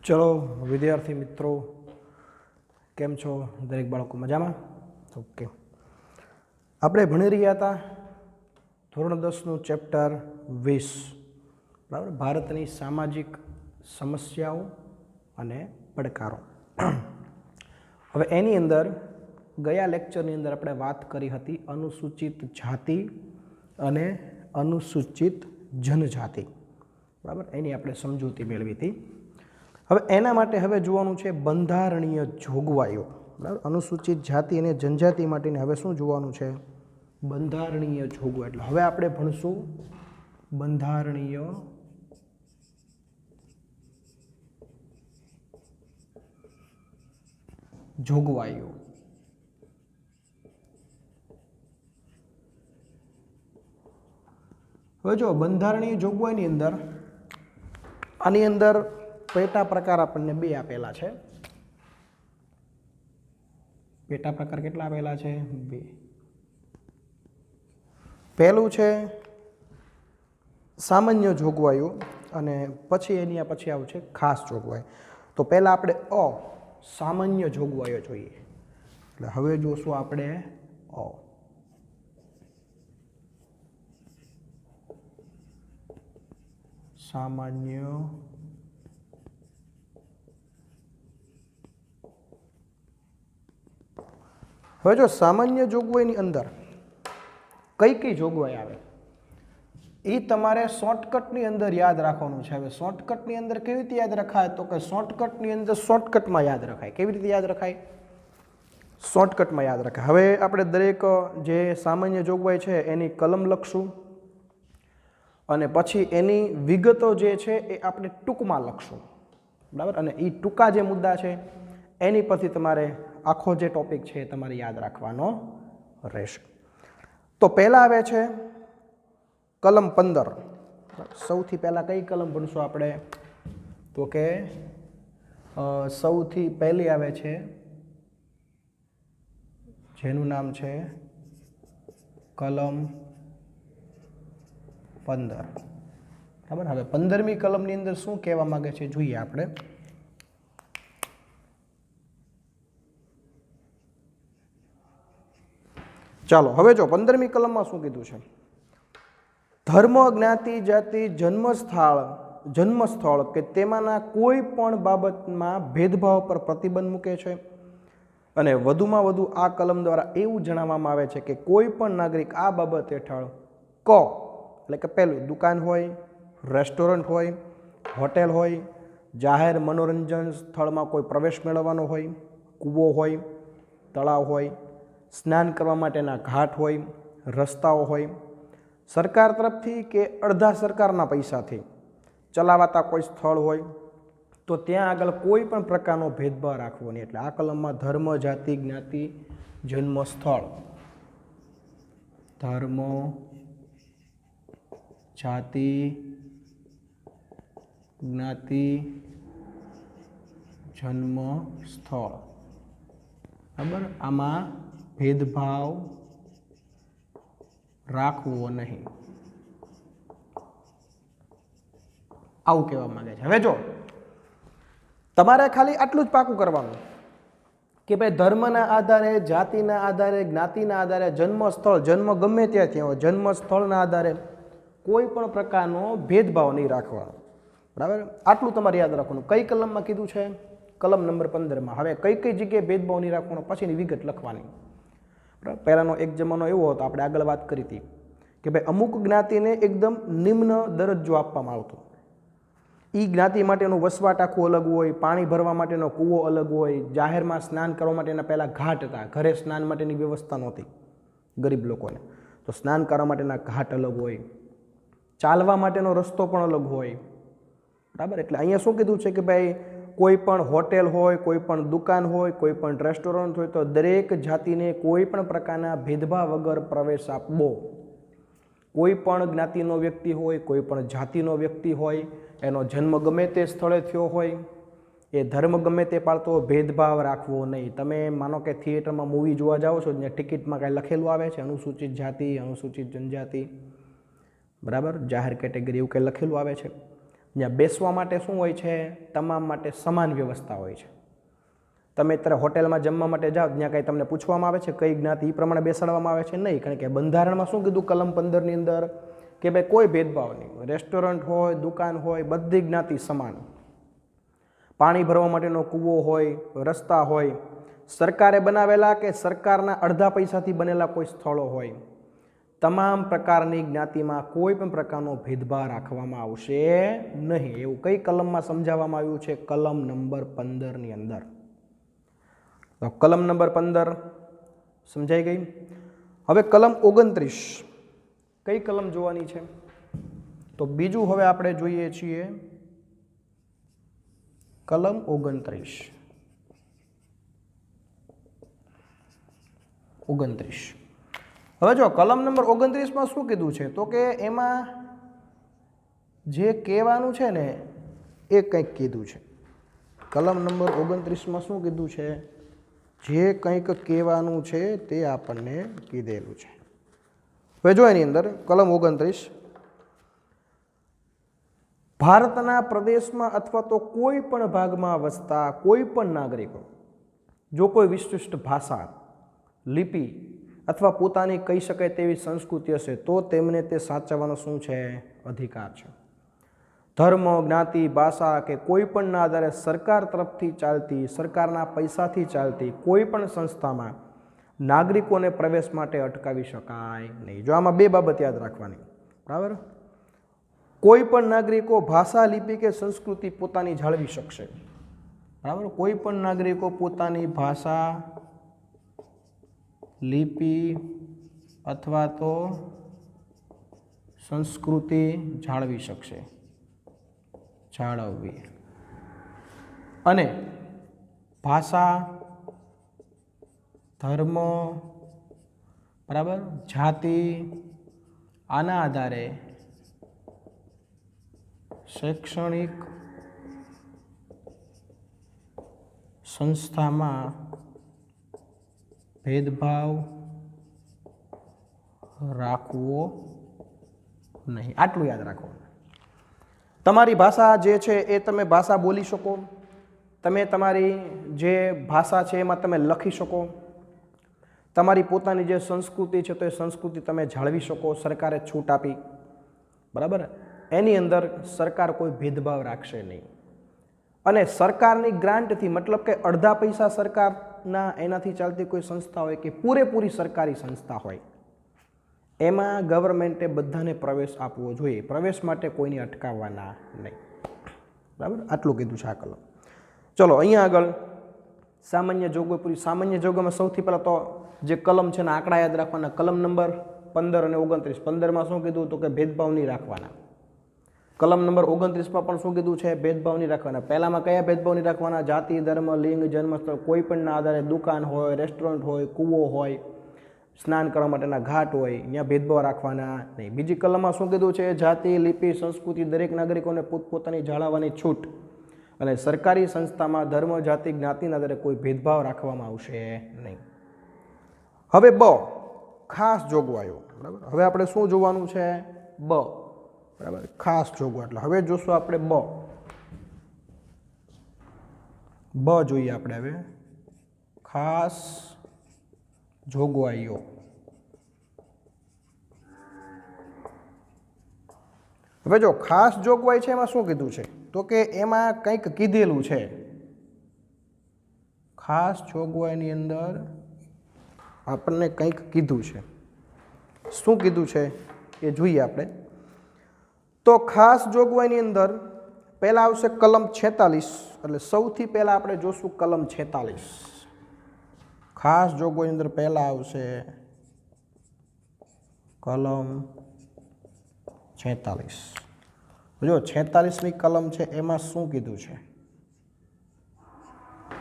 चलो विद्यार्थी मित्रों केम छो दरेक बाळको मजामां। ओके આપણે ભણી રહ્યા હતા ધોરણ 10નું ચેપ્ટર 20 બરાબર, ભારતની સામાજિક સમસ્યાઓ અને પડકારો। હવે એની અંદર ગયા લેક્ચરની અંદર આપણે વાત કરી હતી અનુસૂચિત જાતિ અને અનુસૂચિત જનજાતિ બરાબર, એની આપણે સમજૂતી મેળવી હતી। હવે એના માટે હવે જોવાનું છે બંધારણીય જોગવાઈઓ બરાબર। અનુસૂચિત જાતિ અને જનજાતિ માટેની હવે શું જોવાનું છે? બંધારણીય જોગવાઈ। એટલે હવે આપણે ભણશું બંધારણીય જોગવાઈઓ। હવે જો બંધારણીય જોગવાઈની અંદર આની અંદર પેટા પ્રકાર આપણને બે આપેલા છે। પેટા પ્રકાર કેટલા આપેલા છે? બે। પહેલું છે સામાન્ય જોગવાઈઓ અને પછી એની પછી આવું છે ખાસ જોગવાઈ। તો પહેલા આપણે સામાન્ય જોગવાઈઓ જોઈએ। એટલે હવે જોશું આપણે સામાન્ય હવે જો સામાન્ય જોગવાઈની અંદર કઈ કઈ જોગવાઈ આવે એ તમારે શોર્ટકટની અંદર યાદ રાખવાનું છે। હવે શોર્ટકટની અંદર કેવી રીતે યાદ રખાય? તો કે શોર્ટકટની અંદર શોર્ટકટમાં યાદ રખાય। કેવી રીતે યાદ રખાય? શોર્ટકટમાં યાદ રખાય। હવે આપણે દરેક જે સામાન્ય જોગવાઈ છે એની કલમ લખશું અને પછી એની વિગતો જે છે એ આપણે ટૂંકમાં લખશું બરાબર। અને એ ટૂંકા જે મુદ્દા છે એની પરથી તમારે આખો જે ટોપિક છે એ તમારે યાદ રાખવાનો રહેશે। તો પહેલા આવે છે કલમ 15। સૌથી પહેલા કઈ કલમ ભણશું આપણે? તો કે સૌથી પહેલી આવે છે જેનું નામ છે કલમ 15 બરાબર। હવે 15મી કલમની અંદર શું કહેવા માંગે છે જોઈએ આપણે। ચાલો હવે જો 15મી કલમમાં શું કીધું છે? ધર્મ, જ્ઞાતિ, જાતિ, જન્મસ્થળ કે તેમાંના કોઈ પણ બાબતમાં ભેદભાવ પર પ્રતિબંધ મૂકે છે। અને વધુમાં વધુ આ કલમ દ્વારા એવું જણાવવામાં આવે છે કે કોઈ પણ નાગરિક આ બાબત હેઠળ એટલે કે પહેલું દુકાન હોય, રેસ્ટોરન્ટ હોય, હોટેલ હોય, જાહેર મનોરંજન સ્થળમાં કોઈ પ્રવેશ મેળવવાનો હોય, કૂવો હોય, તળાવ હોય, સ્નાન કરવા માટેના ઘાટ હોય, રસ્તાઓ હોય, સરકાર તરફથી કે અડધા સરકારના પૈસાથી ચલાવાતા કોઈ સ્થળ હોય તો ત્યાં આગળ કોઈ પણ પ્રકારનો ભેદભાવ રાખવો નહીં। એટલે આ કલમમાં ધર્મ, જાતિ, જ્ઞાતિ, જન્મ સ્થળ, ધર્મ, જાતિ, જ્ઞાતિ, જન્મ સ્થળ બરાબર, આમાં ભેદભાવ રાખવો નહીં આવું કહેવા માંગે છે। હવે જો તમારે ખાલી આટલું જ પાકું કરવાનું કે ભાઈ ધર્મના આધારે, જાતિના આધારે, જ્ઞાતિના આધારે, જન્મ સ્થળ, જન્મ ગમે ત્યાંથી હોય, જન્મ સ્થળના આધારે કોઈ પણ પ્રકારનો ભેદભાવ નહીં રાખવાનો બરાબર। આટલું તમારે યાદ રાખવાનું। કઈ કલમમાં કીધું છે? કલમ નંબર 15માં। હવે કઈ કઈ જગ્યાએ ભેદભાવ નહીં રાખવાનો પછીની વિગત લખવાની બરાબર। પહેલાનો એક જમાનો એવો હતો, આપણે આગળ વાત કરી હતી કે ભાઈ અમુક જ્ઞાતિને એકદમ નિમ્ન દરજ્જો આપવામાં આવતો। એ જ્ઞાતિ માટેનું વસવાટ આખું અલગ હોય, પાણી ભરવા માટેનો કૂવો અલગ હોય, જાહેરમાં સ્નાન કરવા માટેના પહેલાં ઘાટ હતા, ઘરે સ્નાન માટેની વ્યવસ્થા નહોતી ગરીબ લોકોને, તો સ્નાન કરવા માટેના ઘાટ અલગ હોય, ચાલવા માટેનો રસ્તો પણ અલગ હોય બરાબર। એટલે અહીંયા શું કીધું છે કે ભાઈ કોઈ પણ હોટેલ હોય, કોઈ પણ દુકાન હોય, કોઈ પણ રેસ્ટોરન્ટ હોય તો દરેક જાતિને કોઈ પણ પ્રકારના ભેદભાવ વગર પ્રવેશ આપવો। કોઈ પણ જ્ઞાતિનો વ્યક્તિ હોય, કોઈ પણ જાતિનો વ્યક્તિ હોય, એનો જન્મ ગમે તે સ્થળે થયો હોય, એ ધર્મ ગમે તે પાળતો, ભેદભાવ રાખવો નહીં। તમે માનો કે થિયેટરમાં મૂવી જોવા જાઓ છો, ત્યાં ટિકિટમાં કાંઈ લખેલું આવે છે અનુસૂચિત જાતિ, અનુસૂચિત જનજાતિ બરાબર, જાહેર કેટેગરી એવું કંઈ લખેલું આવે છે? જ્યાં બેસવા માટે શું હોય છે? તમામ માટે સમાન વ્યવસ્થા હોય છે. તમે અત્યારે હોટેલમાં જમવા માટે જાઓ, ત્યાં કંઈ તમને પૂછવામાં આવે છે કઈ જ્ઞાતિ, એ પ્રમાણે બેસાડવામાં આવે છે? નહીં. કારણ કે બંધારણમાં શું કીધું કલમ 15ની અંદર કે ભાઈ કોઈ ભેદભાવ નહીં. રેસ્ટોરન્ટ હોય, દુકાન હોય, બધી જ્ઞાતિ સમાન. પાણી ભરવા માટેનો કૂવો હોય, રસ્તા હોય, સરકારે બનાવેલા કે સરકારના અડધા પૈસાથી બનેલા કોઈ સ્થળો હોય, તમામ પ્રકારની જ્ઞાતિમાં કોઈ પણ પ્રકારનો ભેદભાવ રાખવામાં આવશે નહીં. એવું કઈ કલમમાં સમજાવવામાં આવ્યું છે? કલમ નંબર 15ની અંદર. તો કલમ નંબર 15 સમજાઈ ગઈ. હવે કલમ 29 કઈ કલમ જોવાની છે? તો બીજું હવે આપણે જોઈએ છીએ કલમ 29. હવે જો કલમ નંબર 29માં શું કીધું છે? તો કે એમાં જે કહેવાનું છે ને એ કંઈક કીધું છે. કલમ નંબર 29માં શું કીધું છે? જે કંઈક કહેવાનું છે તે આપણને કીધેલું છે. હવે જો એની અંદર કલમ 29, ભારતના પ્રદેશમાં અથવા તો કોઈ પણ ભાગમાં વસતા કોઈ પણ નાગરિકો જો કોઈ વિશિષ્ટ ભાષા, લિપિ અથવા પોતાની કહી શકાય તેવી સંસ્કૃતિ હશે તો તેમને તે સાચવવાનો શું છે? અધિકાર છે. ધર્મ, જ્ઞાતિ, ભાષા કે કોઈ પણના આધારે સરકાર તરફથી ચાલતી, સરકારના પૈસાથી ચાલતી કોઈ પણ સંસ્થામાં નાગરિકોને પ્રવેશ માટે અટકાવી શકાય નહીં. જો આમાં બે બાબત યાદ રાખવાની, બરાબર? કોઈ પણ નાગરિકો ભાષા, લિપિ કે સંસ્કૃતિ પોતાની જાળવી શકશે, બરાબર? કોઈ પણ નાગરિકો પોતાની ભાષા, લિપિ અથવા તો સંસ્કૃતિ જાળવી શકશે, જાળવવી. અને ભાષા, ધર્મ, બરાબર, જાતિ આના આધારે શૈક્ષણિક સંસ્થામાં ભેદભાવ રાખવો નહીં. આટલું યાદ રાખો. તમારી ભાષા જે છે એ તમે ભાષા બોલી શકો, તમે તમારી જે ભાષા છે એમાં તમે લખી શકો, તમારી પોતાની જે સંસ્કૃતિ છે તો એ સંસ્કૃતિ તમે જાળવી શકો, સરકારે છૂટ આપી, બરાબર? એની અંદર સરકાર કોઈ ભેદભાવ રાખશે નહીં. અને સરકારની ગ્રાન્ટથી, મતલબ કે અડધા પૈસા સરકારના એનાથી ચાલતી કોઈ સંસ્થા હોય કે પૂરેપૂરી સરકારી સંસ્થા હોય, એમાં ગવર્મેન્ટે બધાને પ્રવેશ આપવો જોઈએ. પ્રવેશ માટે કોઈને અટકાવવાના નહીં, બરાબર? આટલું કીધું છે આ કલમ. ચલો અહીંયા આગળ સામાન્ય જોગવાઈ પૂરી. સામાન્ય જોગવાઈમાં સૌથી પહેલાં તો જે કલમ છે ને આંકડા યાદ રાખવાના. કલમ નંબર 15 અને 29. 15માં શું કીધું? તો કે ભેદભાવ નહીં રાખવાના. કલમ નંબર 29માં પણ શું કીધું છે? ભેદભાવ નહીં રાખવાના. પહેલામાં કયા ભેદભાવ નહીં રાખવાના? જાતિ, ધર્મ, લિંગ, જન્મસ્થળ કોઈ પણના આધારે દુકાન હોય, રેસ્ટોરન્ટ હોય, કૂવો હોય, સ્નાન કરવા માટેના ઘાટ હોય, ત્યાં ભેદભાવ રાખવાના નહીં. બીજી કલમમાં શું કીધું છે? જાતિ, લિપિ, સંસ્કૃતિ દરેક નાગરિકોને પોતપોતાની જાળવવાની છૂટ. અને સરકારી સંસ્થામાં ધર્મ, જાતિ, જ્ઞાતિના આધારે કોઈ ભેદભાવ રાખવામાં આવશે નહીં. હવે બ, ખાસ જોગવાઈઓ, બરાબર? હવે આપણે શું જોવાનું છે? બ, બરાબર, ખાસ જોગવાઈ. એટલે હવે જોશું આપણે બ જોઈએ આપણે હવે. ખાસ જોગવાઈઓ. હવે જો ખાસ જોગવાઈ છે એમાં શું કીધું છે? તો કે એમાં કંઈક કીધેલું છે. ખાસ જોગવાઈની અંદર આપણને કંઈક કીધું છે. શું કીધું છે એ જોઈએ આપણે. તો ખાસ જોગવાઈની અંદર પહેલાં આવશે કલમ 46. એટલે સૌથી પહેલાં આપણે જોશું કલમ 46. ખાસ જોગવાઈની અંદર પહેલાં આવશે કલમ 46. જો 46મી કલમ છે એમાં શું કીધું છે?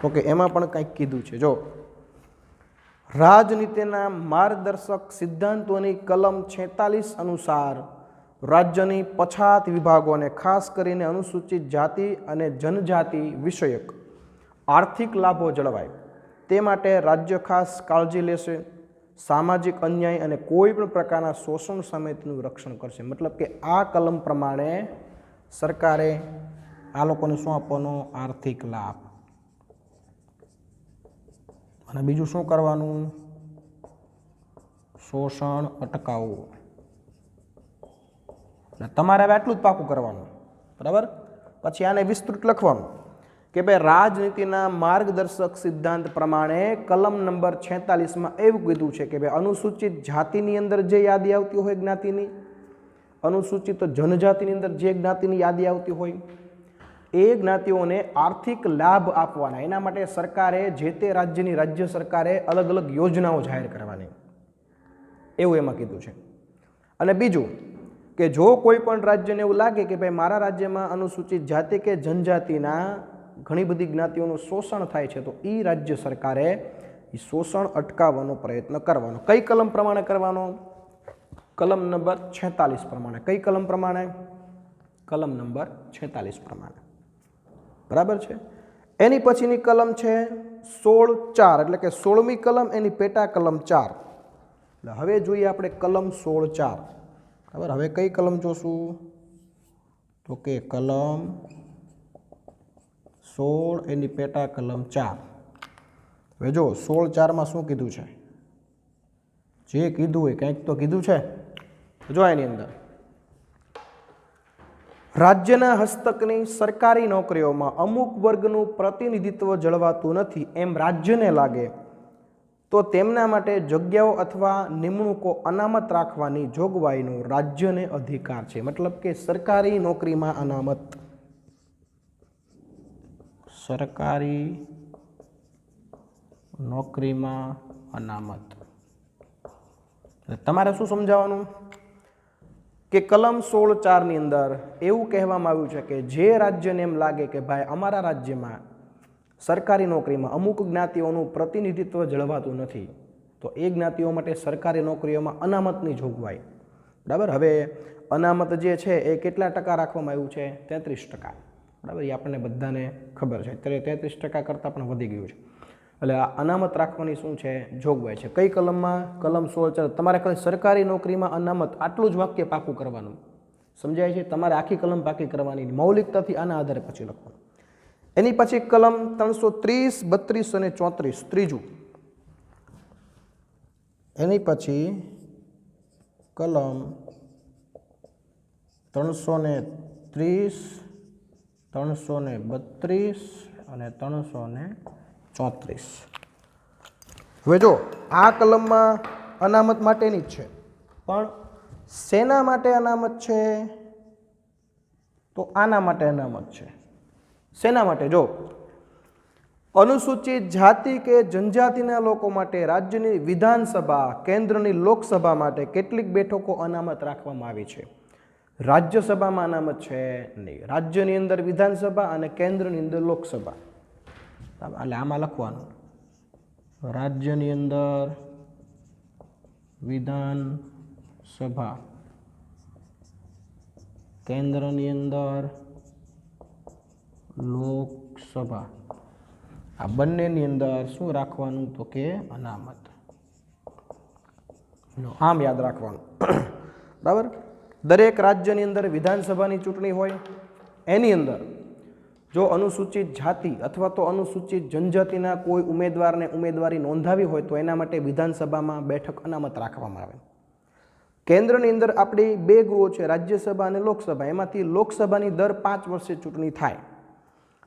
તો કે એમાં પણ કંઈક કીધું છે. જો રાજનીતિના માર્ગદર્શક સિદ્ધાંતોની કલમ 46 અનુસાર રાજ્યની પછાત વિભાગોને ખાસ કરીને અનુસૂચિત જાતિ અને જનજાતિ વિષયક આર્થિક લાભો જળવાય તે માટે રાજ્ય ખાસ કાળજી લેશે. સામાજિક અન્યાય અને કોઈ પણ પ્રકારના શોષણ સામે તેનું રક્ષણ કરશે. મતલબ કે આ કલમ પ્રમાણે સરકારે આ લોકોને શું આપવાનો? આર્થિક લાભ. અને બીજું શું કરવાનું? શોષણ અટકાવવું. તમારે હવે આટલું જ પાકું કરવાનું, બરાબર. પછી આને વિસ્તૃત લખવાનું કે ભાઈ રાજનીતિના માર્ગદર્શક સિદ્ધાંત પ્રમાણે કલમ નંબર 46માં એવું કીધું છે કે ભાઈ અનુસૂચિત જાતિની અંદર જે યાદી આવતી હોય જ્ઞાતિની, અનુસૂચિત જનજાતિની અંદર જે જ્ઞાતિની યાદી આવતી હોય એ જ્ઞાતિઓને આર્થિક લાભ આપવાના. એના માટે સરકારે જે તે રાજ્યની રાજ્ય સરકારે અલગ અલગ યોજનાઓ જાહેર કરવાની, એવું એમાં કીધું છે. અને બીજું કે જો કોઈ પણ રાજ્યને એવું લાગે કે ભાઈ મારા રાજ્યમાં અનુસૂચિત જાતિ કે જનજાતિના ઘણી બધી જ્ઞાતિઓનું શોષણ થાય છે, તો એ રાજ્ય સરકારે એ શોષણ અટકાવવાનો પ્રયત્ન કરવાનો. કઈ કલમ પ્રમાણે કરવાનો? કલમ નંબર 46 પ્રમાણે. કઈ કલમ પ્રમાણે? કલમ નંબર 46 પ્રમાણે, બરાબર છે. એની પછીની કલમ છે 16(4), એટલે કે 16મી કલમ, એની પેટા કલમ 4. હવે જોઈએ આપણે કલમ 16(4). બરાબર. હવે કઈ કલમ જોશું? તો કે કલમ 16 એની પેટા કલમ 4. હવે જો 16(4) શું કીધું છે? જે કીધું હોય કંઈક તો કીધું છે. જો એની અંદર રાજ્યના હસ્તકની સરકારી નોકરીઓમાં અમુક વર્ગનું પ્રતિનિધિત્વ જળવાતું નથી એમ રાજ્યને લાગે તો તેમના માટે જગ્યાઓ અથવા નિમણૂકો અનામત રાખવાની જોગવાઈનો રાજ્યને અધિકાર છે. મતલબ કે સરકારી નોકરીમાં અનામત, સરકારી નોકરીમાં અનામત. તમારે શું સમજાવવાનું કે કલમ 16(4) ની અંદર એવું કહેવામાં આવ્યું છે કે જે રાજ્યને એમ લાગે કે ભાઈ અમારા રાજ્યમાં સરકારી નોકરીમાં અમુક જ્ઞાતિઓનું પ્રતિનિધિત્વ જળવાતું નથી, તો એ જ્ઞાતિઓ માટે સરકારી નોકરીઓમાં અનામતની જોગવાઈ, બરાબર. હવે અનામત જે છે એ કેટલા ટકા રાખવામાં આવ્યું છે? 33%, બરાબર. એ આપણને બધાને ખબર છે. અત્યારે 33% કરતાં પણ વધી ગયું છે. એટલે આ અનામત રાખવાની શું છે? જોગવાઈ છે. કઈ કલમમાં? કલમ 16(4). તમારે ખાલી સરકારી નોકરીમાં અનામત આટલું જ વાક્ય પાકું કરવાનું, સમજાય છે? તમારે આખી કલમ પાકી કરવાની, મૌલિકતાથી આના આધારે પછી લખવાનું. એની પછી કલમ 330, 32 અને 34 ત્રીજું. એની પછી કલમ 330, 332 અને 334. હવે જો આ કલમમાં અનામત માટેની જ છે, પણ શેના માટે અનામત છે? તો આના માટે અનામત છે. શેના માટે? જો અનુસૂચિત જાતિ કે જનજાતિના લોકો માટે રાજ્યની વિધાનસભા, કેન્દ્રની લોકસભા માટે કેટલીક બેઠકો અનામત રાખવામાં આવી છે. રાજ્યસભામાં અનામત છે નહીં. રાજ્યની અંદર વિધાનસભા અને કેન્દ્રની અંદર લોકસભા. એટલે આમાં લખવાનું રાજ્યની અંદર વિધાનસભા, કેન્દ્રની અંદર લોકસભા. આ બંનેની અંદર શું રાખવાનું? તો કે અનામત. આમ યાદ રાખવાનું, બરાબર. દરેક રાજ્યની અંદર વિધાનસભાની ચૂંટણી હોય, એની અંદર જો અનુસૂચિત જાતિ અથવા તો અનુસૂચિત જનજાતિના કોઈ ઉમેદવારને ઉમેદવારી નોંધાવી હોય તો એના માટે વિધાનસભામાં બેઠક અનામત રાખવામાં આવે. કેન્દ્રની અંદર આપણી બે ગૃહો છે, રાજ્યસભા અને લોકસભા. એમાંથી લોકસભાની દર 5 વર્ષે ચૂંટણી થાય.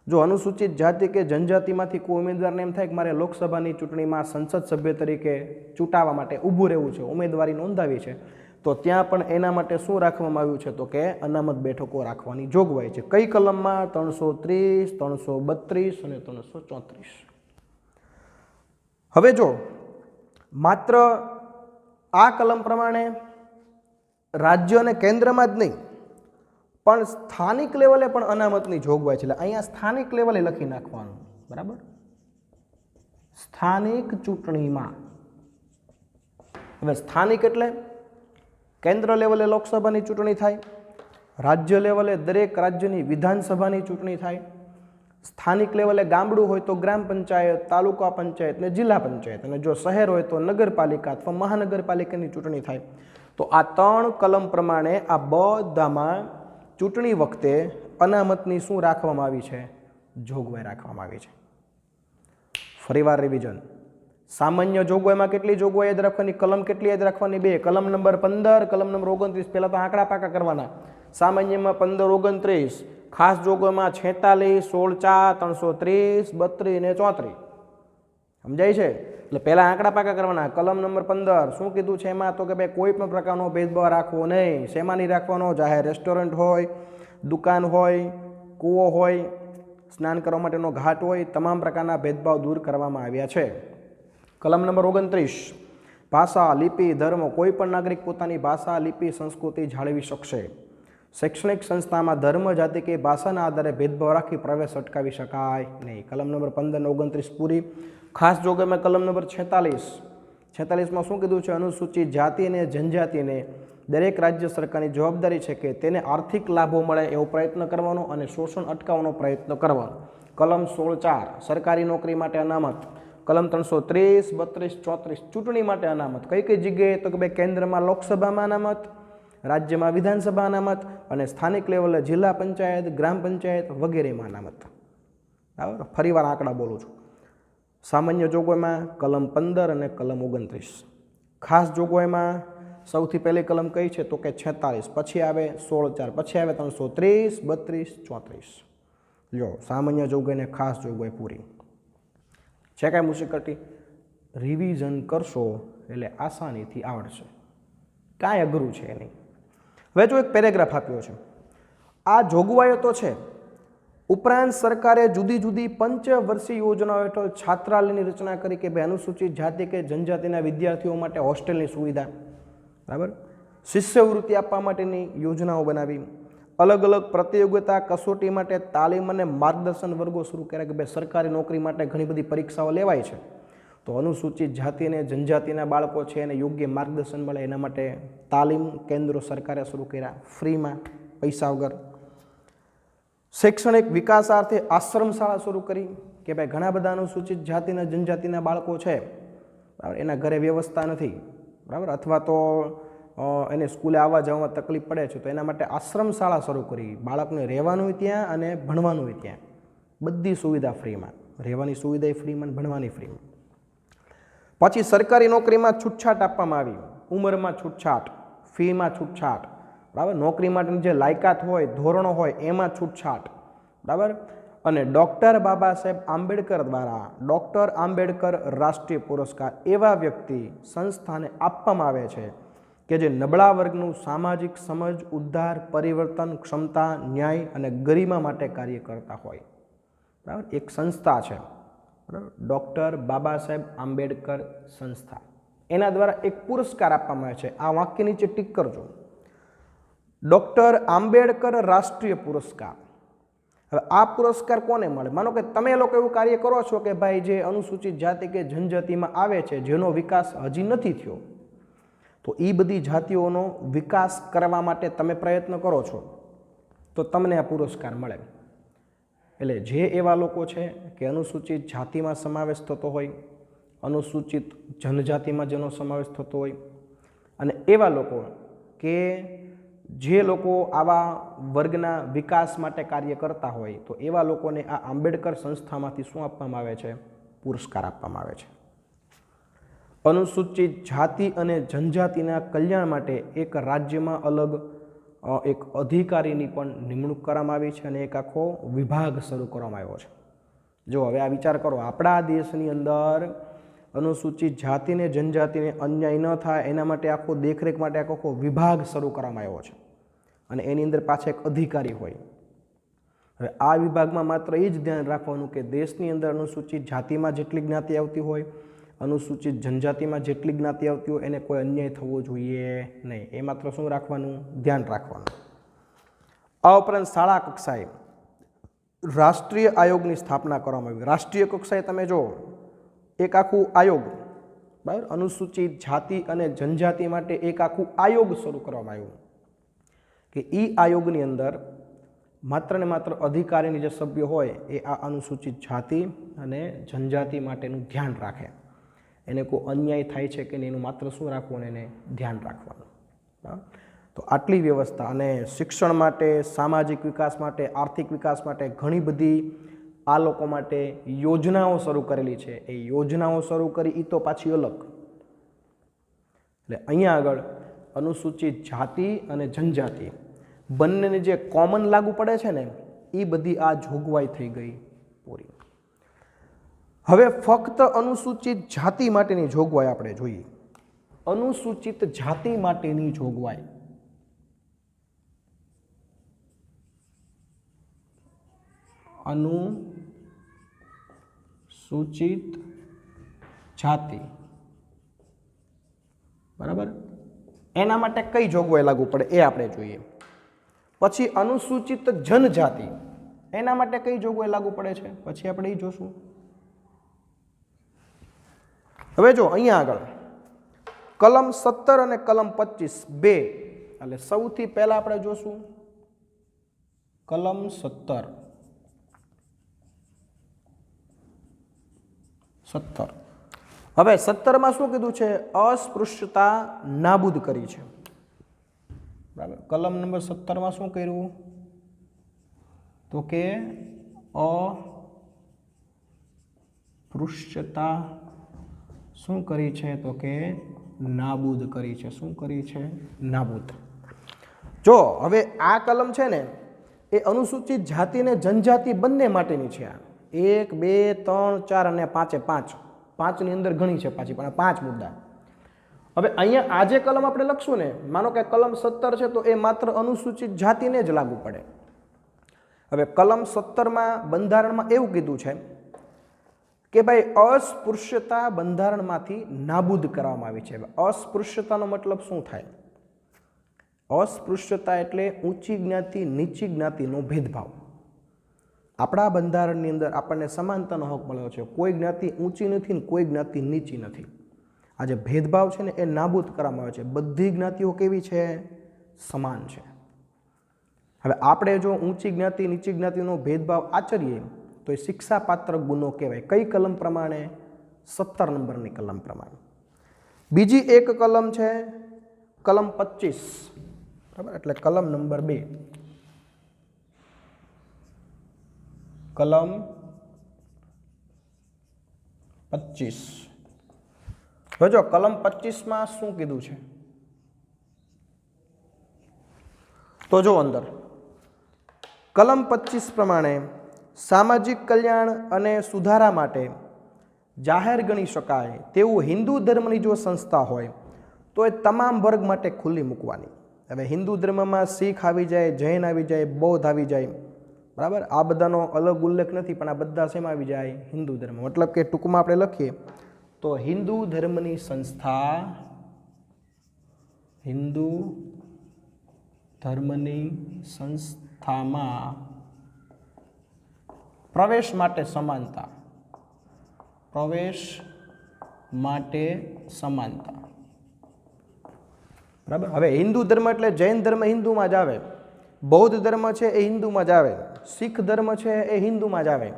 જો અનુસૂચિત જાતિ કે જનજાતિમાંથી કોઈ ઉમેદવારને એમ થાય કે મારે લોકસભાની ચૂંટણીમાં સંસદ સભ્ય તરીકે ચૂંટાવા માટે ઊભું રહેવું છે, ઉમેદવારી નોંધાવી છે, તો ત્યાં પણ એના માટે શું રાખવામાં આવ્યું છે? તો કે અનામત બેઠકો રાખવાની જોગવાઈ છે. કઈ કલમમાં? 330, 332 અને 334. હવે જો માત્ર આ કલમ પ્રમાણે રાજ્ય અને કેન્દ્રમાં જ નહીં પણ સ્થાનિક લેવલે પણ અનામતની જોગવાઈ છે. એટલે અહીંયા સ્થાનિક લેવલે લખી નાખવાનું, બરાબર. સ્થાનિક ચૂંટણીમાં, હવે સ્થાનિક એટલે કેન્દ્ર લેવલે લોકસભાની ચૂંટણી થાય, રાજ્ય લેવલે દરેક રાજ્યની વિધાનસભાની ચૂંટણી થાય, સ્થાનિક લેવલે ગામડું હોય તો ગ્રામ પંચાયત, તાલુકા પંચાયત ને જિલ્લા પંચાયત, અને જો શહેર હોય તો નગરપાલિકા અથવા મહાનગરપાલિકાની ચૂંટણી થાય. તો આ 3 કલમ પ્રમાણે આ બધામાં ચૂંટણી વખતે અનામતની શું રાખવામાં આવી છે? જોગવાઈ રાખવામાં આવી છે. ફરીવાર રિવિઝન. સામાન્ય જોગવાઈમાં કેટલી જોગવાઈ યાદ રાખવાની? કલમ કેટલી યાદ રાખવાની? 2. કલમ નંબર 15, કલમ નંબર 29. પહેલા તો આંકડા પાકા કરવાના. સામાન્યમાં 15, 29. ખાસ જોગવાઈમાં 46, 16, 4, 330, 32 ને 34. સમજાય છે? એટલે પહેલા આંકડા પાકા કરવાના. કલમ નંબર 15 શું કીધું છે એમાં? તો કે ભાઈ કોઈ પણ પ્રકારનો ભેદભાવ રાખવો નહીં. શેમાં નહીં રાખવાનો? જાહેર રેસ્ટોરન્ટ હોય, દુકાન હોય, કૂવો હોય, સ્નાન કરવા માટેનો ઘાટ હોય, તમામ પ્રકારના ભેદભાવ દૂર કરવામાં આવ્યા છે. કલમ નંબર 29, ભાષા, લિપિ, ધર્મ, કોઈ પણ નાગરિક પોતાની ભાષા, લિપિ, સંસ્કૃતિ જાળવી શકશે. શૈક્ષણિક સંસ્થામાં ધર્મ, જાતિ કે ભાષાના આધારે ભેદભાવ રાખી પ્રવેશ અટકાવી શકાય નહીં. કલમ નંબર 15 ને 29 પૂરી. ખાસ જોગવાઈમાં કલમ નંબર 46. 46માં શું કીધું છે? અનુસૂચિત જાતિ અને જનજાતિને દરેક રાજ્ય સરકારની જવાબદારી છે કે તેને આર્થિક લાભો મળે એવો પ્રયત્ન કરવાનો અને શોષણ અટકાવવાનો પ્રયત્ન કરવાનો. કલમ 16(4) સરકારી નોકરી માટે અનામત. કલમ 330, 32, 34 ચૂંટણી માટે અનામત. કઈ કઈ જગ્યાએ? તો કે ભાઈ કેન્દ્રમાં લોકસભામાં અનામત, રાજ્યમાં વિધાનસભા અનામત અને સ્થાનિક લેવલે જિલ્લા પંચાયત, ગ્રામ પંચાયત વગેરેમાં અનામત. બરાબર. ફરીવાર આંકડા બોલું છું. સામાન્ય જોગવાઈમાં કલમ 15 અને કલમ 29. ખાસ જોગવાઈમાં સૌથી પહેલી કલમ કઈ છે? તો કે 46, પછી આવે 16(4), પછી આવે 330, 32, 34. જો સામાન્ય જોગવાઈને ખાસ જોગવાઈ પૂરી છે. કાંઈ મુશ્કેલી? રિવિઝન કરશો એટલે આસાનીથી આવડશે. કાંઈ અઘરું છે નહીં. હવે જો એક પેરેગ્રાફ આપ્યો છે. આ જોગવાઈઓ તો છે, ઉપરાંત સરકારે જુદી જુદી પંચવર્ષીય યોજનાઓ હેઠળ છાત્રાલયની રચના કરી કે ભાઈ અનુસૂચિત જાતિ કે જનજાતિના વિદ્યાર્થીઓ માટે હોસ્ટેલની સુવિધા, બરાબર, શિષ્યવૃત્તિ આપવા માટેની યોજનાઓ બનાવી, અલગ અલગ પ્રતિયોગિતા કસોટી માટે તાલીમ અને માર્ગદર્શન વર્ગો શરૂ કર્યા કે ભાઈ સરકારી નોકરી માટે ઘણી બધી પરીક્ષાઓ લેવાય છે, તો અનુસૂચિત જાતિ અને જનજાતિના બાળકો છે એને યોગ્ય માર્ગદર્શન મળે એના માટે તાલીમ કેન્દ્રો સરકારે શરૂ કર્યા ફ્રીમાં, પૈસા વગર. શૈક્ષણિક વિકાસાર્થે આશ્રમ શાળા શરૂ કરી કે ભાઈ ઘણા બધા અનુસૂચિત જાતિના જનજાતિના બાળકો છે, બરાબર, એના ઘરે વ્યવસ્થા નથી, બરાબર, અથવા તો એને સ્કૂલે આવવા જવામાં તકલીફ પડે છે, તો એના માટે આશ્રમ શાળા શરૂ કરી. બાળકને રહેવાનું ત્યાં અને ભણવાનું ત્યાં, બધી સુવિધા ફ્રીમાં, રહેવાની સુવિધા ફ્રીમાં, ભણવાની ફ્રીમાં. પછી સરકારી નોકરીમાં છૂટછાટ આપવામાં આવી, ઉંમરમાં છૂટછાટ, ફીમાં છૂટછાટ, બરાબર, નોકરી માટેની જે લાયકાત હોય, ધોરણો હોય એમાં છૂટછાટ, બરાબર. અને ડૉક્ટર બાબા સાહેબ આંબેડકર દ્વારા ડૉક્ટર આંબેડકર રાષ્ટ્રીય પુરસ્કાર એવા વ્યક્તિ સંસ્થાને આપવામાં આવે છે કે જે નબળા વર્ગનું સામાજિક સમજ, ઉદ્ધાર, પરિવર્તન, ક્ષમતા, ન્યાય અને ગરિમા માટે કાર્ય કરતા હોય, બરાબર. એક સંસ્થા છે, બરાબર, ડૉક્ટર બાબા સાહેબ આંબેડકર સંસ્થા, એના દ્વારા એક પુરસ્કાર આપવામાં આવે છે. આ વાક્ય નીચે ટીક કરજો, ડૉક્ટર આંબેડકર રાષ્ટ્રીય પુરસ્કાર. હવે આ પુરસ્કાર કોને મળે? માનો કે તમે લોકો એવું કાર્ય કરો છો કે ભાઈ જે અનુસૂચિત જાતિ કે જનજાતિમાં આવે છે જેનો વિકાસ હજી નથી થયો, તો એ બધી જાતિઓનો વિકાસ કરવા માટે તમે પ્રયત્ન કરો છો, તો તમને આ પુરસ્કાર મળે. એટલે જે એવા લોકો છે કે અનુસૂચિત જાતિમાં સમાવેશ થતો હોય, અનુસૂચિત જનજાતિમાં જેનો સમાવેશ થતો હોય, અને એવા લોકો કે જે લોકો આવા વર્ગના વિકાસ માટે કાર્ય કરતા હોય, તો એવા લોકોને આ આંબેડકર સંસ્થામાંથી શું આપવામાં આવે છે? પુરસ્કાર આપવામાં આવે છે. અનુસૂચિત જાતિ અને જનજાતિના કલ્યાણ માટે એક રાજ્યમાં અલગ એક અધિકારીની પણ નિમણૂક કરવામાં આવી છે અને એક આખો વિભાગ શરૂ કરવામાં આવ્યો છે. જો હવે આ વિચાર કરો, આપણા દેશની અંદર અનુસૂચિત જાતિને જનજાતિને અન્યાય ન થાય એના માટે આખો દેખરેખ માટે આખો વિભાગ શરૂ કરવામાં આવ્યો છે અને એની અંદર પાછા એક અધિકારી હોય. હવે આ વિભાગમાં માત્ર એ જ ધ્યાન રાખવાનું કે દેશની અંદર અનુસૂચિત જાતિમાં જેટલી જ્ઞાતિ આવતી હોય, અનુસૂચિત જનજાતિમાં જેટલી જ્ઞાતિ આવતી હોય એને કોઈ અન્યાય થવો જોઈએ નહીં. એ માત્ર શું રાખવાનું? ધ્યાન રાખવાનું. આ ઉપરાંત શાળા કક્ષાએ રાષ્ટ્રીય આયોગની સ્થાપના કરવામાં આવી. રાષ્ટ્રીય કક્ષાએ તમે જો એક આખું આયોગ, બરાબર, અનુસૂચિત જાતિ અને જનજાતિ માટે એક આખું આયોગ શરૂ કરવામાં આવ્યું કે એ આયોગની અંદર માત્ર ને માત્ર અધિકારીની જે સભ્યો હોય એ આ અનુસૂચિત જાતિ અને જનજાતિ માટેનું ધ્યાન રાખે, એને કોઈ અન્યાય થાય છે કે નહીં એનું માત્ર શું રાખવું? એને ધ્યાન રાખવાનું. તો આટલી વ્યવસ્થા અને શિક્ષણ માટે, સામાજિક વિકાસ માટે, આર્થિક વિકાસ માટે ઘણી બધી આ લોકો માટે યોજનાઓ શરૂ કરેલી છે. એ યોજનાઓ શરૂ કરી એ તો પાછી અલગ. એટલે અહીંયા આગળ અનુસૂચિત જાતિ અને જનજાતિ બંનેને જે કોમન લાગુ પડે છે ને એ બધી આ જોગવાઈ થઈ ગઈ પૂરી. હવે ફક્ત અનુસૂચિત જાતિ માટેની જોગવાઈ આપણે જોઈએ. અનુસૂચિત જાતિ માટેની જોગવાઈ. અનુસૂચિત જાતિ, બરાબર, એના માટે કઈ જોગવાઈ લાગુ પડે એ આપણે જોઈએ. પછી અનુસૂચિત જનજાતિ, એના માટે કઈ જોગવાઈ લાગુ પડે છે પછી આપણે એ જોશું. હવે જો અહીંયા આગળ કલમ 17 અને કલમ 25 બે, એટલે સૌથી પહેલા આપણે જોશું કલમ 17. હવે 17માં શું કીધું છે? અસ્પૃશ્યતા નાબૂદ કરી છે, બરાબર. કલમ નંબર 17માં શું કર્યું? તો કે અસ્પૃશ્યતા શું કરી છે? તો કે નાબૂદ કરી છે. શું કરી છે? નાબૂદ. જો હવે આ કલમ છે ને એ અનુસૂચિત જાતિ અને જનજાતિ બંને માટેની છે. આ 1, 2, 3, 4 અને 5 પાંચની અંદર ઘણી છે પાછી, પણ 5 મુદ્દા. હવે અહીંયા આ જે કલમ આપણે લખશું ને, માનો કે કલમ 17 છે તો એ માત્ર અનુસૂચિત જાતિને જ લાગુ પડે. હવે કલમ 17માં બંધારણમાં એવું કીધું છે કે ભાઈ અસ્પૃશ્યતા બંધારણમાંથી નાબૂદ કરવામાં આવી છે. અસ્પૃશ્યતાનો મતલબ શું થાય? અસ્પૃશ્યતા એટલે ઊંચી જ્ઞાતિ નીચી જ્ઞાતિનો ભેદભાવ. આપણા બંધારણની અંદર આપણને સમાનતાનો હક મળ્યો છે. કોઈ જ્ઞાતિ ઊંચી નથી ને કોઈ જ્ઞાતિ નીચી નથી. આ જે ભેદભાવ છે ને એ નાબૂદ કરવામાં આવે છે. બધી જ્ઞાતિઓ કેવી છે? સમાન છે. હવે આપણે જો ઊંચી જ્ઞાતિ નીચી જ્ઞાતિનો ભેદભાવ આચરીએ તો એ શિક્ષાપાત્ર ગુનો કહેવાય. કઈ કલમ પ્રમાણે? 17 નંબરની કલમ પ્રમાણે. બીજી એક કલમ છે કલમ 25, બરાબર, એટલે કલમ નંબર 2. કલમ 25. જો કલમ 25માં શું કીધું છે? તો જો અંદર કલમ 25 પ્રમાણે સામાજિક કલ્યાણ અને સુધારા માટે જાહેર ગણી શકાય તેવું હિન્દુ ધર્મની જો સંસ્થા હોય તો એ તમામ વર્ગ માટે ખુલ્લી મૂકવાની. હવે હિન્દુ ધર્મમાં શીખ આવી જાય, જૈન આવી જાય, બૌદ્ધ આવી જાય, બરાબર. આ બધાનો અલગ ઉલ્લેખ નથી, પણ આ બધા શેમાં આવી જાય? હિન્દુ ધર્મ. મતલબ કે ટૂંકમાં આપણે લખીએ તો હિન્દુ ધર્મની સંસ્થા, હિન્દુ ધર્મની સંસ્થામાં પ્રવેશ માટે સમાનતા, પ્રવેશ માટે સમાનતા, બરાબર. હવે હિન્દુ ધર્મ એટલે જૈન ધર્મ હિન્દુમાં જ આવે, બૌદ્ધ ધર્મ છે એ હિન્દુમાં જ આવે, શીખ ધર્મ છે એ હિન્દુમાં જ આવે.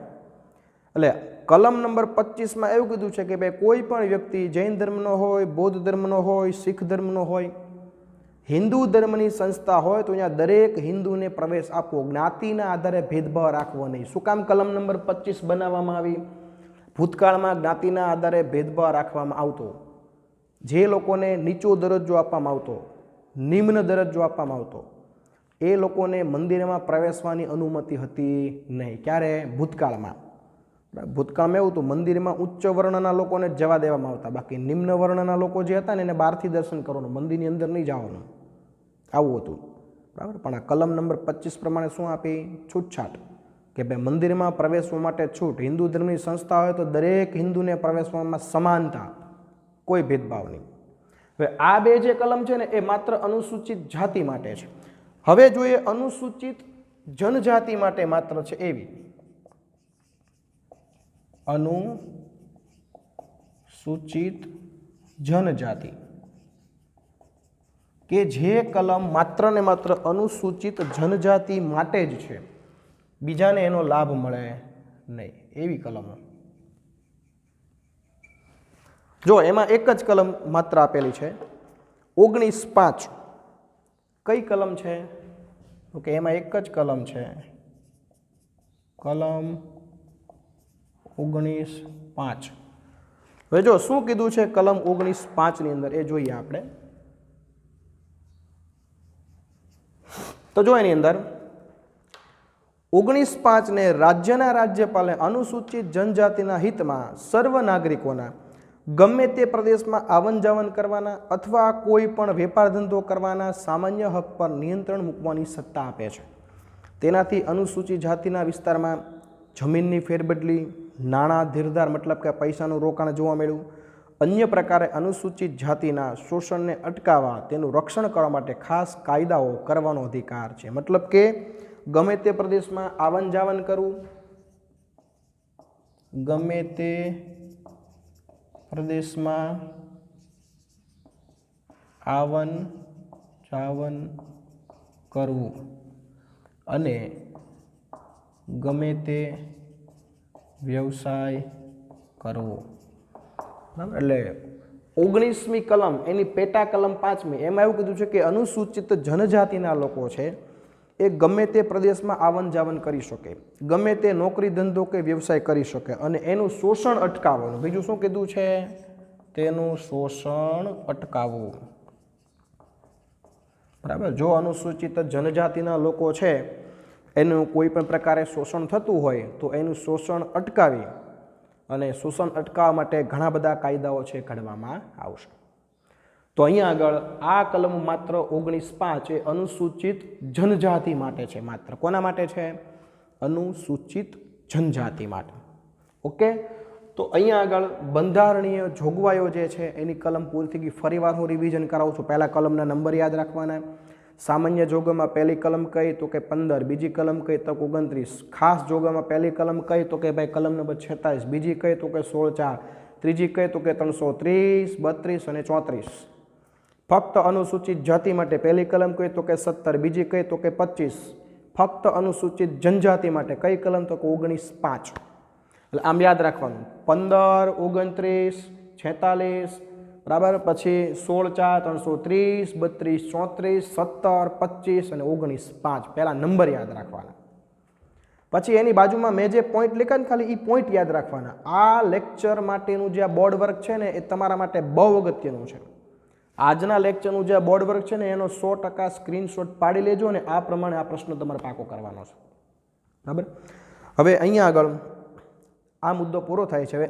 એટલે કલમ નંબર 25માં એવું કીધું છે કે ભાઈ કોઈ પણ વ્યક્તિ જૈન ધર્મનો હોય, બૌદ્ધ ધર્મનો હોય, શીખ ધર્મનો હોય, હિન્દુ ધર્મની સંસ્થા હોય તો અહીંયા દરેક હિન્દુને પ્રવેશ આપવો, જ્ઞાતિના આધારે ભેદભાવ રાખવો નહીં. શું કામ કલમ નંબર 25 બનાવવામાં આવી? ભૂતકાળમાં જ્ઞાતિના આધારે ભેદભાવ રાખવામાં આવતો. જે લોકોને નીચો દરજ્જો આપવામાં આવતો, નિમ્ન દરજ્જો આપવામાં આવતો, એ લોકોને મંદિરમાં પ્રવેશવાની અનુમતિ હતી નહીં. ક્યારે? ભૂતકાળમાં. ભૂતકાળમાં એવું હતું, મંદિરમાં ઉચ્ચ વર્ણના લોકોને જ જવા દેવામાં આવતા, બાકી નિમ્ન વર્ણના લોકો જે હતા ને એને બહારથી દર્શન કરવાનું, મંદિરની અંદર નહીં જવાનું, આવું હતું, બરાબર. પણ આ કલમ નંબર 25 પ્રમાણે શું આપી? છૂટછાટ, કે ભાઈ મંદિરમાં પ્રવેશવા માટે છૂટ. હિન્દુ ધર્મની સંસ્થા હોય તો દરેક હિન્દુને પ્રવેશવામાં સમાનતા, કોઈ ભેદભાવ નહીં. હવે આ બે જે કલમ છે ને એ માત્ર અનુસૂચિત જાતિ માટે છે. હવે જોઈએ અનુસૂચિત જનજાતિ માટે માત્ર છે એવી. અનુસૂચિત જનજાતિ કે જે કલમ માત્ર ને માત્ર અનુસૂચિત જનજાતિ માટે જ છે, બીજાને એનો લાભ મળે નહીં, એવી કલમો. જો એમાં એક જ કલમ માત્ર આપેલી છે 19(5), કઈ કલમ છે? તો કે એમાં એક જ કલમ છે, કલમ 19(5). હવે જો શું કીધું છે કલમ 19(5) ની અંદર એ જોઈએ આપણે. તો જો એની અંદર 19(5) ને રાજ્યના રાજ્યપાલે અનુસૂચિત જનજાતિના હિતમાં સર્વ નાગરિકોના ગમે તે પ્રદેશમાં આવન જાવન કરવાના અથવા કોઈ પણ વેપાર ધંધો કરવાના સામાન્ય હક પર નિયંત્રણ મૂકવાની સત્તા આપે છે. તેનાથી અનુસૂચિત જાતિના વિસ્તારમાં જમીનની ફેરબદલી, નાણાં ધીરધાર મતલબ કે પૈસાનું રોકાણ જોવા મળ્યું, અન્ય પ્રકારે અનુસૂચિત જાતિના શોષણને અટકાવવા તેનું રક્ષણ કરવા માટે ખાસ કાયદાઓ કરવાનો અધિકાર છે. મતલબ કે ગમે તે પ્રદેશમાં આવન જાવન કરવું, ગમે તે પ્રદેશમાં આવન જાવન કરવું અને ગમે તે વ્યવસાય કરવો. બરાબર. એટલે 19મી કલમ એની પેટા કલમ 5મી એમાં એવું કીધું છે કે અનુસૂચિત જનજાતિના લોકો છે એ ગમે તે પ્રદેશમાં આવન જાવન કરી શકે, ગમે તે નોકરી ધંધો કે વ્યવસાય કરી શકે અને એનું શોષણ અટકાવવાનું. બીજું શું કીધું છે? તેનું શોષણ અટકાવવું. બરાબર. જો અનુસૂચિત જનજાતિના લોકો છે એનું કોઈ પણ પ્રકારે શોષણ થતું હોય તો એનું શોષણ અટકાવી અને શોષણ અટકાવવા માટે ઘણા બધા કાયદાઓ છે ઘડવામાં આવશે. તો અહીંયા આગળ આ કલમ માત્ર 19(5) એ અનુસૂચિત જનજાતિ માટે છે. માત્ર કોના માટે છે? અનુસૂચિત જનજાતિ માટે. ઓકે. તો અહીંયા આગળ બંધારણીય જોગવાઈઓ જે છે એની કલમ પૂરી થઈ ગઈ. ફરીવાર હું રિવિઝન કરાવું છું. પહેલા કલમના નંબર યાદ રાખવાના. સામાન્ય જોગમાં પહેલી કલમ કઈ? તો કે 15. બીજી કલમ કઈ? તો 29. ખાસ જોગમાં પહેલી કલમ કઈ? તો કે ભાઈ કલમ નંબર 46. બીજી કઈ? તો કે 16(4). ત્રીજી કઈ? તો કે 330, 32 અને 34. ફક્ત અનુસૂચિત જાતિ માટે પહેલી કલમ કઈ? તો કે 17. બીજી કઈ? તો કે 25. ફક્ત અનુસૂચિત જનજાતિ માટે કઈ કલમ? તો કે 19(5). એટલે આમ યાદ રાખવાનું. 15, 29, 46, બરાબર, પછી 16(4), 330, 32, 34, 17, 25 અને 19(5). પહેલા નંબર યાદ રાખવાના. પછી એની બાજુમાં મેં જે પોઈન્ટ લખ્યા ને ખાલી એ પોઈન્ટ યાદ રાખવાના. આ લેક્ચર માટેનું જે બોર્ડ વર્ક છે ને એ તમારા માટે બહુ અગત્યનું છે. આજના લેક્ચરનું જે બોર્ડ વર્ક છે ને એનો 100% સ્ક્રીનશોટ પાડી લેજો અને આ પ્રમાણે આ પ્રશ્ન તમારે પાકો કરવાનો છે. બરાબર. હવે અહીંયા આગળ આ મુદ્દો પૂરો થાય છે. હવે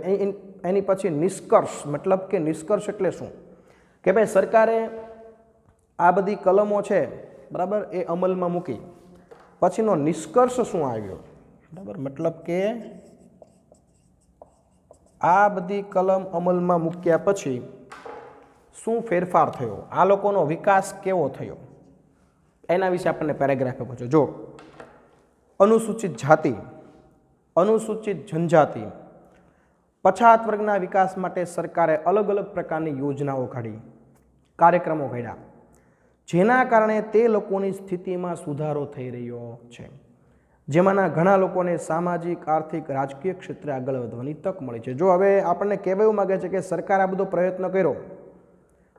એની પછી નિષ્કર્ષ, મતલબ કે નિષ્કર્ષ એટલે શું? કે ભાઈ સરકારે આ બધી કલમો છે બરાબર એ અમલમાં મૂકી, પછીનો નિષ્કર્ષ શું આવ્યો? બરાબર. મતલબ કે આ બધી કલમ અમલમાં મૂક્યા પછી શું ફેરફાર થયો, આ લોકોનો વિકાસ કેવો થયો, એના વિશે આપણને પેરેગ્રાફ આપ્યો છે. જો અનુસૂચિત જાતિ, અનુસૂચિત જનજાતિ, પછાત વર્ગના વિકાસ માટે સરકારે અલગ અલગ પ્રકારની યોજનાઓ ઘડી, કાર્યક્રમો ઘડ્યા, જેના કારણે તે લોકોની સ્થિતિમાં સુધારો થઈ રહ્યો છે. જેમાંના ઘણા લોકોને સામાજિક, આર્થિક, રાજકીય ક્ષેત્રે આગળ વધવાની તક મળી છે. જો હવે આપણને કહેવા એવું માગે છે કે સરકારે આ બધો પ્રયત્ન કર્યો,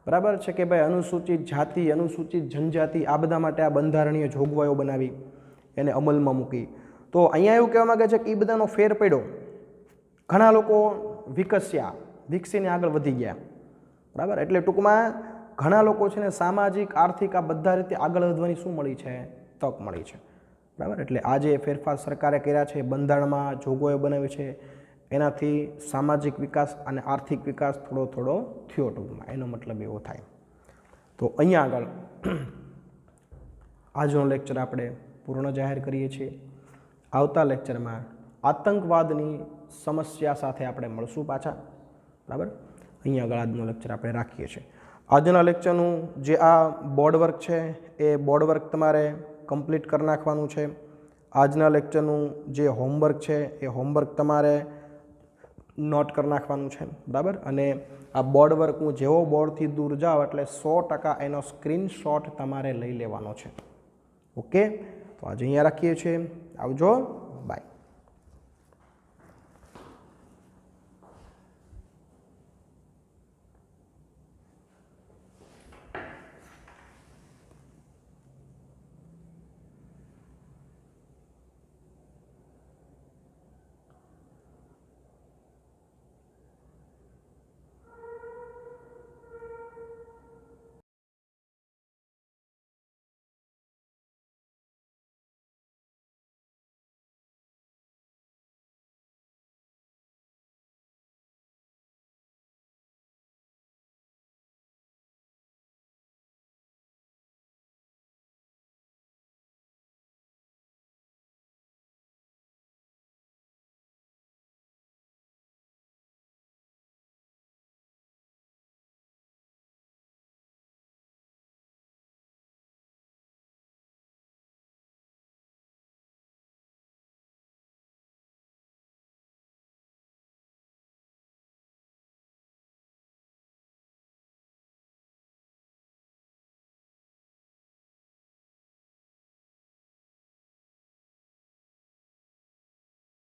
બરાબર છે કે ભાઈ અનુસૂચિત જાતિ, અનુસૂચિત જનજાતિ આ બધા માટે આ બંધારણીય જોગવાઈઓ બનાવી, એને અમલમાં મૂકી. તો અહીંયા એવું કહેવા માગે છે કે એ બધાનો ફેર પડ્યો, ઘણા લોકો વિકસ્યા, વિકસીને આગળ વધી ગયા. બરાબર. એટલે ટૂંકમાં ઘણા લોકો છે ને સામાજિક, આર્થિક આ બધા રીતે આગળ વધવાની શું મળી છે? તક મળી છે. બરાબર. એટલે આ જે ફેરફાર સરકારે કર્યા છે, બંધારણમાં જોગવાઈઓ બનાવી છે, એનાથી સામાજિક વિકાસ અને આર્થિક વિકાસ થોડો થોડો થયો ટૂંકમાં, એનો મતલબ એવો થાય. તો અહીંયા આગળ આજનો લેક્ચર આપણે પૂર્ણ જાહેર કરીએ છીએ. આવતા લેક્ચરમાં આતંકવાદની સમસ્યા સાથે આપણે મળશું પાછા. બરાબર. અહીંયા આગળ આજનો લેક્ચર આપણે રાખીએ છીએ. આજના લેક્ચરનું જે આ બોર્ડ વર્ક છે એ બોર્ડ વર્ક તમારે કમ્પ્લીટ કરી નાખવાનું છે. આજના લેક્ચરનું જે હોમવર્ક છે એ હોમવર્ક તમારે નોટ કરી નાખવાનું છે. બરાબર. અને આ બોર્ડ વર્ક હું જેવો બોર્ડથી દૂર જાઉં એટલે 100% એનો સ્ક્રીનશોટ તમારે લઈ લેવાનો છે. ઓકે. તો આજે અહીંયા રાખીએ છીએ. આવજો. બાય.